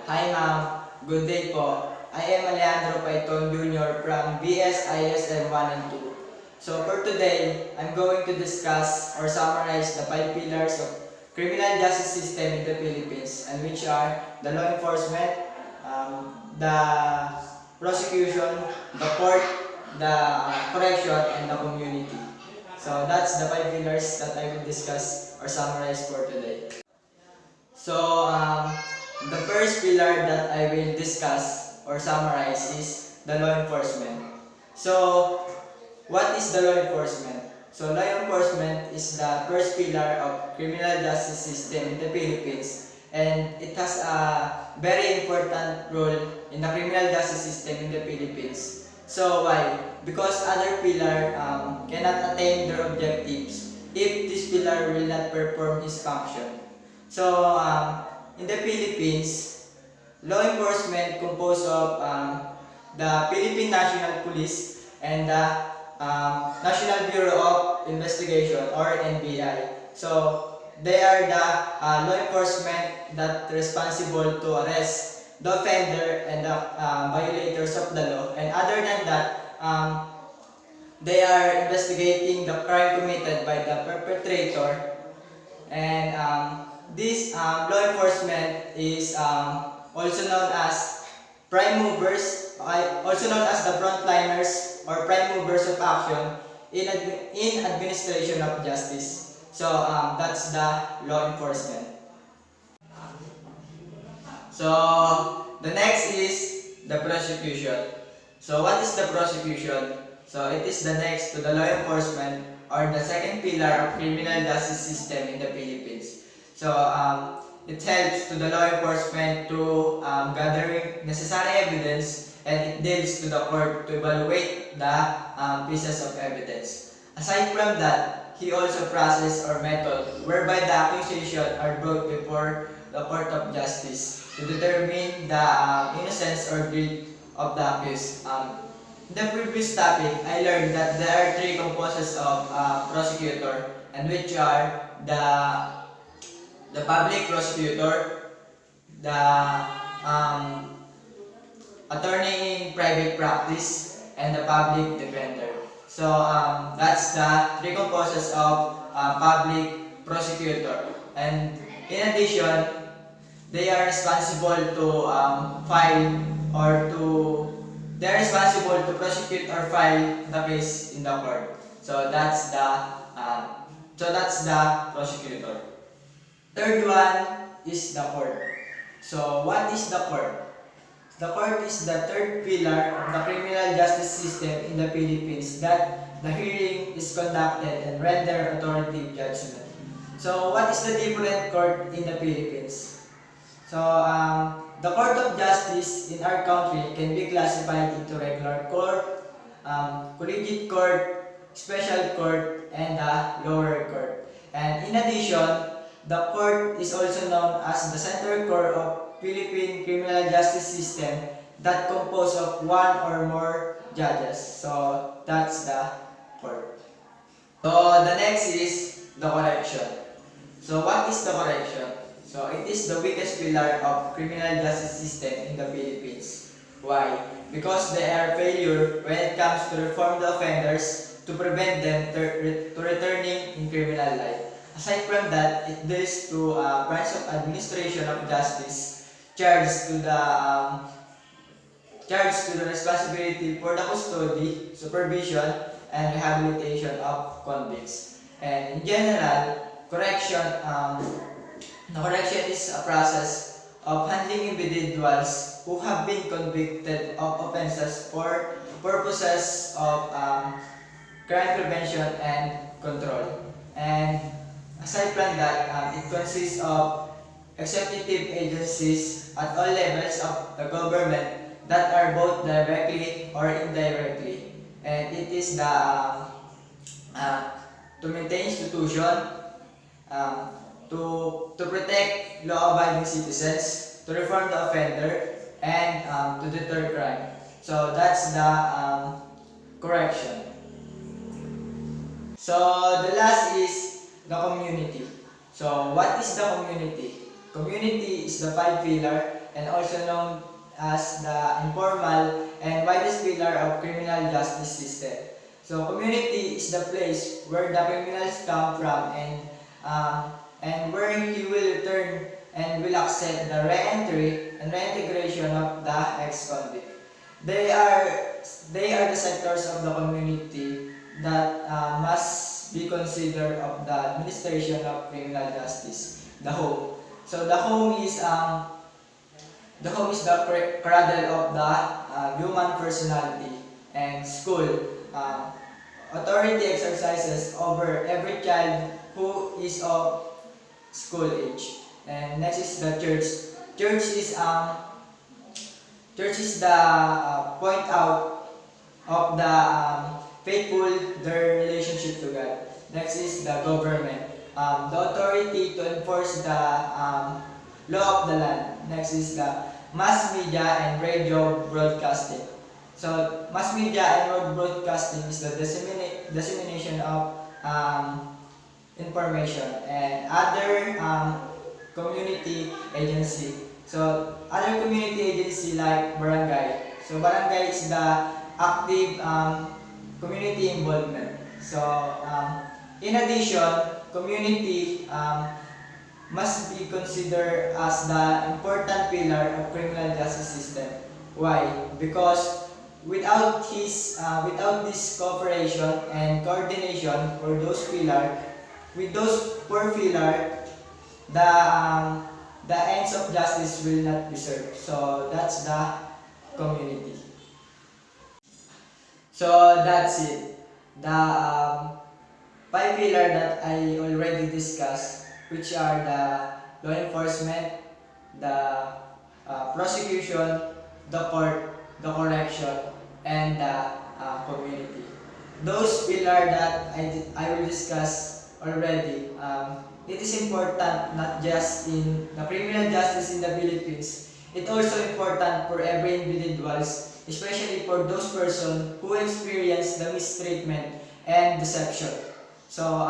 Hi ma'am, good day po. I am Alejandro Paiton Jr. from BSISM 1 and 2. So for today, I'm going to discuss or summarize the 5 pillars of criminal justice system in the Philippines, and which are the law enforcement, the prosecution, the court, the correction, and the community. So that's the 5 pillars that I will discuss or summarize for today. So, the first pillar that I will discuss or summarize is the law enforcement. So, what is the law enforcement? So, law enforcement is the first pillar of criminal justice system in the Philippines, and it has a very important role in the criminal justice system in the Philippines. So, why? Because other pillar cannot attain their objectives if this pillar will not perform its function. So, in the Philippines, law enforcement composed of the Philippine National Police and the National Bureau of Investigation or NBI. So, they are the law enforcement that responsible to arrest the offender and the violators of the law. And other than that, they are investigating the crime committed by the perpetrator. And this law enforcement is also known as prime movers, also known as the frontliners or prime movers of action in administration of justice. So that's the law enforcement. So the next is the prosecution. So what is the prosecution? So it is the next to the law enforcement or the second pillar of criminal justice system in the Philippines. So it helps to the law enforcement to gathering necessary evidence, and it deals to the court to evaluate the pieces of evidence. Aside from that, he also process or method whereby the accusation are brought before the court of justice to determine the innocence or guilt of the accused. In the previous topic, I learned that there are 3 components of prosecutor, and which are the public prosecutor, the attorney in private practice, and the public defender. So that's the 3 components of public prosecutor. And in addition, they are responsible to file or to they are responsible to prosecute or file the case in the court. So that's the prosecutor. Third one is the court. So what is the court? The court is the third pillar of the criminal justice system in the Philippines, that the hearing is conducted and render authoritative judgment. So what is the different court in the Philippines? So the court of justice in our country can be classified into regular court, collegiate court, special court, and the lower court. And in addition, the court is also known as the Central Court of Philippine Criminal Justice System, that composed of 1 or more judges. So that's the court. So the next is the correction. So what is the correction? So it is the weakest pillar of criminal justice system in the Philippines. Why? Because they are failure when it comes to reform the offenders to prevent them to returning in criminal life. Aside from that, it deals to branch of administration of justice charged to the responsibility for the custody, supervision, and rehabilitation of convicts. And in general, the correction is a process of handling individuals who have been convicted of offenses for purposes of crime prevention and control. And aside from that, it consists of executive agencies at all levels of the government that are both directly or indirectly. And it is to maintain institution, to protect law-abiding citizens, to reform the offender, and to deter crime. So that's the correction. So the last is the community. So what is the community? Community is the 5 pillar and also known as the informal and widest pillar of criminal justice system. So community is the place where the criminals come from, and where he will return and will accept the re-entry and reintegration of the ex-convict. They are the sectors of the community that must be considered of the administration of criminal justice. The home. So the home is the cradle of the human personality, and school. Authority exercises over every child who is of school age. And next is the church. Church is the point out of the faithful, their relationship to God. Next is the government. The authority to enforce the law of the land. Next is the mass media and radio broadcasting. So mass media and radio broadcasting is the dissemination of information, and other community agency. So other community agency like barangay. So barangay is the active community involvement. So in addition, community must be considered as the important pillar of criminal justice system. Why? Because without this cooperation and coordination for those pillar, with those four pillar, the ends of justice will not be served. So that's the community. So that's it. The five pillar that I already discussed, which are the law enforcement, the prosecution, the court, the correction, and the community. Those pillars that I will discuss already, it is important not just in the criminal justice in the Philippines, it's also important for every individuals, especially for those persons who experience the mistreatment and deception. So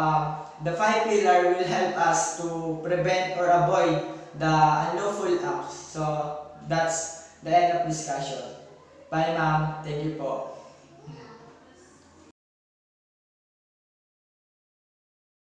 the five pillars will help us to prevent or avoid the unlawful acts. So that's the end of discussion. Bye ma'am. Thank you po.